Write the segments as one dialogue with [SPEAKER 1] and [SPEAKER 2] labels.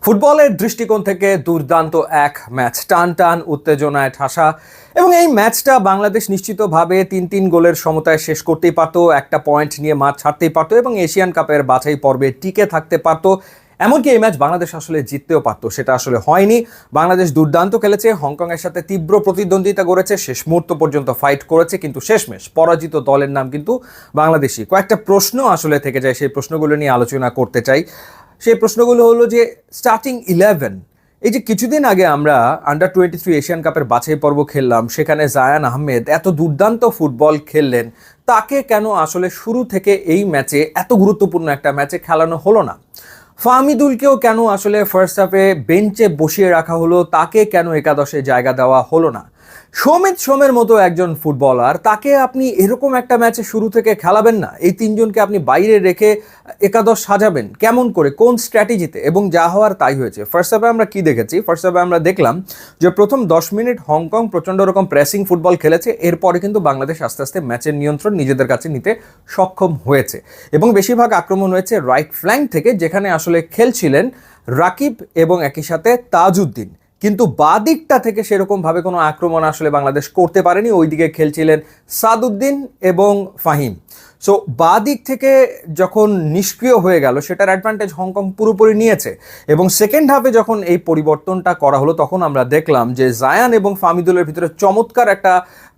[SPEAKER 1] ফুটবলের দৃষ্টিকোণ থেকে দুর্দান্ত এক ম্যাচ, টান টান উত্তেজনায় ঠাসা। এবং এই ম্যাচটা বাংলাদেশ নিশ্চিতভাবে ৩-৩ গোলের সমতায় শেষ করতেই পারত, একটা পয়েন্ট নিয়ে মাঠ ছাড়তেই পারত এবং এশিয়ান কাপের বাছাই পর্বে টিকে থাকতে পারত। এমনকি এই ম্যাচ বাংলাদেশ আসলে জিততেও পারত, সেটা আসলে হয়নি। বাংলাদেশ দুর্দান্ত খেলেছে, হংকংয়ের সাথে তীব্র প্রতিদ্বন্দ্বিতা করেছে, শেষ মুহূর্ত পর্যন্ত ফাইট করেছে, কিন্তু শেষমেশ পরাজিত দলের নাম কিন্তু বাংলাদেশি। কয়েকটা প্রশ্ন আসলে থেকে যায়, সেই প্রশ্নগুলো নিয়ে আলোচনা করতে চাই। সেই প্রশ্নগুলো হলো যে স্টার্টিং 11, এই যে কিছুদিন আগে আমরা আন্ডার-23 এশিয়ান কাপের বাছাই পর্ব খেললাম, সেখানে জায়ান আহমেদ এত দুর্দান্ত ফুটবল খেললেন, তাকে কেন আসলে শুরু থেকে এই ম্যাচে, এত গুরুত্বপূর্ণ একটা ম্যাচে খেলানো হলো না? ফাহমিদুলকেও কেন আসলে ফার্স্ট হাফে বেঞ্চে বসিয়ে রাখা হলো, তাকে কেন একাদশে জায়গা দেওয়া হলো না? সমিত সোমের মতো একজন ফুটবলার, তাকে আপনি এরকম একটা ম্যাচে শুরু থেকে খেলাবেন না? এই তিনজনকে আপনি বাইরে রেখে একাদশ সাজাবেন কেমন করে, কোন স্ট্র্যাটেজিতে? এবং যা হওয়ার তাই হয়েছে। ফার্স্ট হাফে আমরা কি দেখেছি? ফার্স্ট হাফে আমরা দেখলাম যে প্রথম 10 মিনিট হংকং প্রচণ্ড রকম প্রেসিং ফুটবল খেলেছে, এরপরে কিন্তু বাংলাদেশ আস্তে আস্তে ম্যাচের নিয়ন্ত্রণ নিজেদের কাছে নিতে সক্ষম হয়েছে এবং বেশিরভাগ আক্রমণ হয়েছে রাইট ফ্ল্যাঙ্ক থেকে, যেখানে আসলে খেলছিলেন রাকিব এবং একই সাথে তাজউদ্দিন। কিন্তু বাঁ দিকটা থেকে সেরকমভাবে কোনো আক্রমণ আসলে বাংলাদেশ করতে পারেনি। ওইদিকে খেলছিলেন সাদউদ্দিন এবং ফাহিম। সো বাঁ দিক থেকে যখন নিষ্ক্রিয় হয়ে গেল, সেটার অ্যাডভান্টেজ হংকং পুরোপুরি নিয়েছে। এবং সেকেন্ড হাফে যখন এই পরিবর্তনটা করা হলো, তখন আমরা দেখলাম যে জায়ান এবং ফাহমিদুলের ভিতরে চমৎকার একটা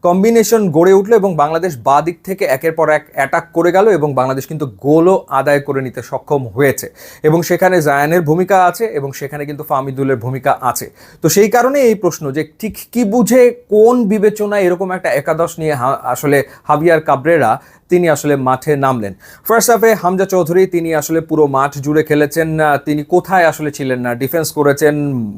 [SPEAKER 1] কম্বিনেশন গড়ে উঠলো এবং বাংলাদেশ বাঁ দিক থেকে একের পর এক অ্যাটাক করে গেল এবং বাংলাদেশ কিন্তু গোলও আদায় করে নিতে সক্ষম হয়েছে। এবং সেখানে জায়ানের ভূমিকা আছে এবং সেখানে কিন্তু ফাহমিদুলের ভূমিকা আছে। তো সেই কারণে এই প্রশ্ন যে ঠিক কি বুঝে, কোন বিবেচনায় এরকম একটা একাদশ নিয়ে আসলে হাভিয়ার কাবরেরা তিনি আসলে মাঠে নামলেন। ফার্স্ট হাফে হামজা চৌধুরী তিনি আসলে পুরো মাঠ জুড়ে খেলেছেন। তিনি কোথায় আসলে ছিলেন না, ডিফেন্স করেছেন,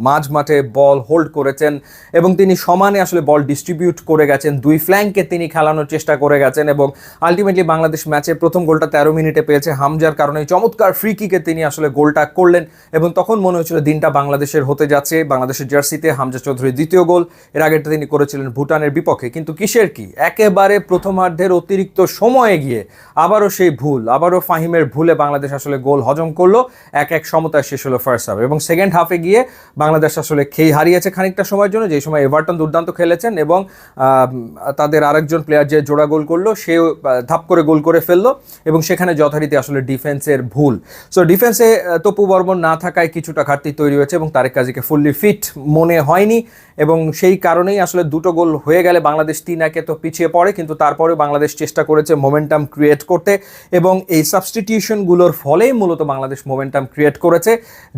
[SPEAKER 1] মাঝ মাঠে বল হোল্ড করেছেন এবং তিনি সমানে আসলে বল ডিস্ট্রিবিউট করে গেছেন, দুই ফ্ল্যাঙ্কে তিনি খেলানোর চেষ্টা করে গেছেন এবং আলটিমেটলি বাংলাদেশ ম্যাচের প্রথম গোলটা 13 মিনিটে পেয়েছে হামজার কারণে। চমৎকার ফ্রি কিকে তিনি আসলে গোলটা করলেন এবং তখন মনে হয়েছিল দিনটা বাংলাদেশের হতে যাচ্ছে। বাংলাদেশের জার্সিতে হামজা চৌধুরীর দ্বিতীয় গোল, এর আগেরটা তিনি করেছিলেন ভুটানের বিপক্ষে। কিন্তু কিসের কি, একেবারে প্রথমার্ধের অতিরিক্ত সময়ে গিয়ে আবারও সেই ভুল, আবারও ফাহিমের ভুলে বাংলাদেশ আসলে গোল হজম করলো। 1-1 সমতায় শেষ হলো ফার্স্ট হাফ এবং সেকেন্ড হাফে গিয়ে বাংলাদেশ আসলে খেই হারিয়েছে খানিকটা সময়ের জন্য, যে সময় এভারটন দুর্দান্ত খেলেছেন এবং তাদের আরেকজন প্লেয়ার যে জোড়া গোল করলো, সেও ধাপ করে গোল করে ফেললো এবং সেখানে যথারীতি আসলে ডিফেন্সের ভুল। সো ডিফেন্সে তপু বর্মন না থাকায় কিছুটা ঘাটতি তৈরি হয়েছে এবং তারেক কাজীকে ফুললি ফিট মনে হয়নি এবং সেই কারণেই আসলে দুটো গোল হয়ে গেলে বাংলাদেশ 3-1 তো পিছিয়ে পড়ে। কিন্তু তারপরে বাংলাদেশ চেষ্টা করেছে মোমেন্টাম ক্রিয়েট করতে এবং এই সাবস্টিটিউশনগুলোর ফলেই মূলত বাংলাদেশ মোমেন্টাম ক্রিয়েট করেছে,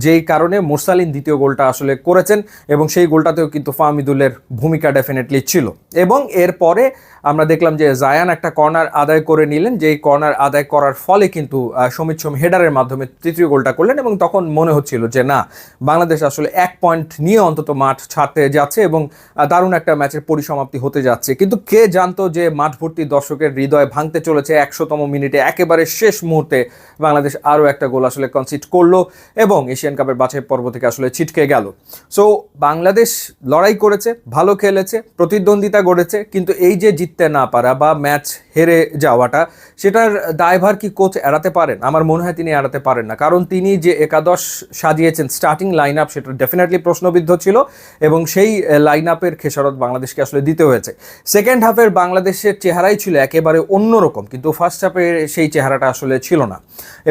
[SPEAKER 1] যেই কারণে মুরসালিন দ্বিতীয় গোলটা আসলে করেছেন এবং সেই গোলটাতেও কিন্তু ফাহমিদুলের ভূমিকা ডেফিনেটলি ছিল। এবং এরপরে আমরা দেখলাম যে জায়ান একটা কর্নার আদায় করে নিলেন, যেই কর্নার আদায় করার ফলে কিন্তু সমিত সোম হেডারের মাধ্যমে তৃতীয় গোলটা করলেন এবং তখন মনে হচ্ছিল যে না, বাংলাদেশ আসলে 1 পয়েন্ট নিয়ে অন্তত মাঠ ছাড়তে যাচ্ছে এবং দারুণ একটা ম্যাচের পরিসমাপ্তি হতে যাচ্ছে। কিন্তু কে জানতো যে মাঠ ভর্তি দর্শকের হৃদয় ভাঙতে চলেছে 100তম মিনিটে, একেবারে শেষ মুহূর্তে বাংলাদেশ আরও একটা গোল আসলে কনসিড করলো এবং এশিয়ান কাপের বাছাই পর্ব থেকে আসলে ছিটকে গেল। সো বাংলাদেশ লড়াই করেছে, ভালো খেলেছে, প্রতিদ্বন্দ্বিতা গড়েছে, কিন্তু এই যে জিততে না পারা বা ম্যাচ হেরে যাওয়াটা, সেটার দায়ভার কি কোচ এড়াতে পারেন? আমার মনে হয় তিনি এড়াতে পারেন না, কারণ তিনি যে একাদশ সাজিয়েছেন, স্টার্টিং লাইন আপ, সেটা ডেফিনেটলি প্রশ্নবিদ্ধ ছিল এবং সেই লাইন আপের খেসারত বাংলাদেশকে আসলে দিতে হয়েছে। সেকেন্ড হাফের বাংলাদেশের চেহারাই ছিল একেবারে অন্যরকম, কিন্তু ফার্স্ট হাফে সেই চেহারাটা আসলে ছিল না।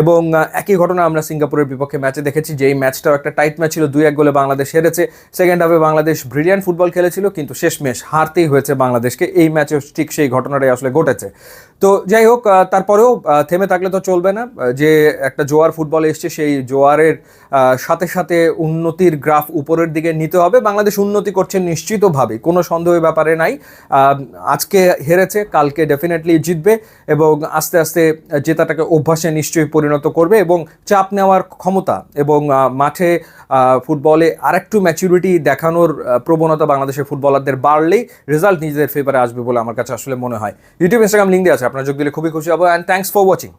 [SPEAKER 1] এবং একই ঘটনা আমরা সিঙ্গাপুরের বিপক্ষে ম্যাচে দেখেছি, যে এই ম্যাচটাও একটা টাইট ম্যাচ ছিল, 2-1 গোলে বাংলাদেশ হেরেছে। সেকেন্ড হাফে বাংলাদেশ ব্রিলিয়ান্ট ফুটবল খেলেছিল, কিন্তু শেষমেশ হারতেই হয়েছে বাংলাদেশকে। এই ম্যাচেও ঠিক সেই ঘটনাটাই আসলে ঘটেছে। তো যাই হোক, তারপরেও থেমে থাকলে তো চলবে না। যে একটা জোয়ার ফুটবলে এসছে, সেই জোয়ারের সাথে সাথে উন্নতির গ্রাফ উপরের দিকে নিতে হবে। বাংলাদেশ উন্নতি করছে নিশ্চিতভাবে, কোনো সন্দেহের ব্যাপারে নাই। আজকে হেরেছে, কালকে ডেফিনেটলি জিতবে এবং আস্তে আস্তে জেতাটাকে অভ্যাসে নিশ্চয়ই পরিণত করবে এবং চাপ নেওয়ার ক্ষমতা এবং মাঠে ফুটবলে আরেকটু ম্যাচুরিটি দেখানোর প্রবণতা বাংলাদেশের ফুটবলারদের বাড়লেই রেজাল্ট নিজেদের ফেভারে আসবে বলে আমার কাছে আসলে মনে হয়। ইউটিউব, ইনস্টাগ্রাম লিঙ্ক দিয়ে আছে, আপনারা যোগ দিলে খুবই খুশি হবো। And thanks for watching.